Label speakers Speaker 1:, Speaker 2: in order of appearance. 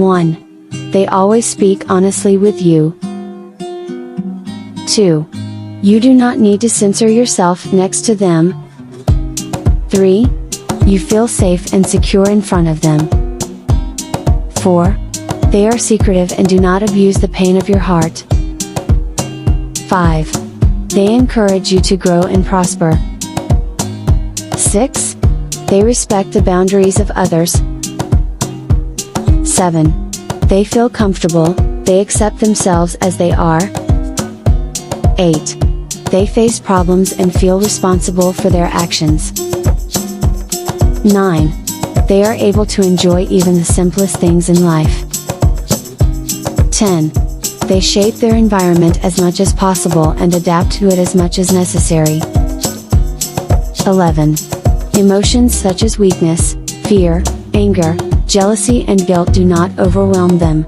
Speaker 1: 1. They always speak honestly with you. 2. You do not need to censor yourself next to them. 3. You feel safe and secure in front of them. 4. They are secretive and do not abuse the pain of your heart. 5. They encourage you to grow and prosper. 6. They respect the boundaries of others. 7. They feel comfortable, they accept themselves as they are. 8. They face problems and feel responsible for their actions. 9. They are able to enjoy even the simplest things in life. 10. They shape their environment as much as possible and adapt to it as much as necessary. 11. Emotions such as weakness, fear, anger, jealousy and guilt do not overwhelm them.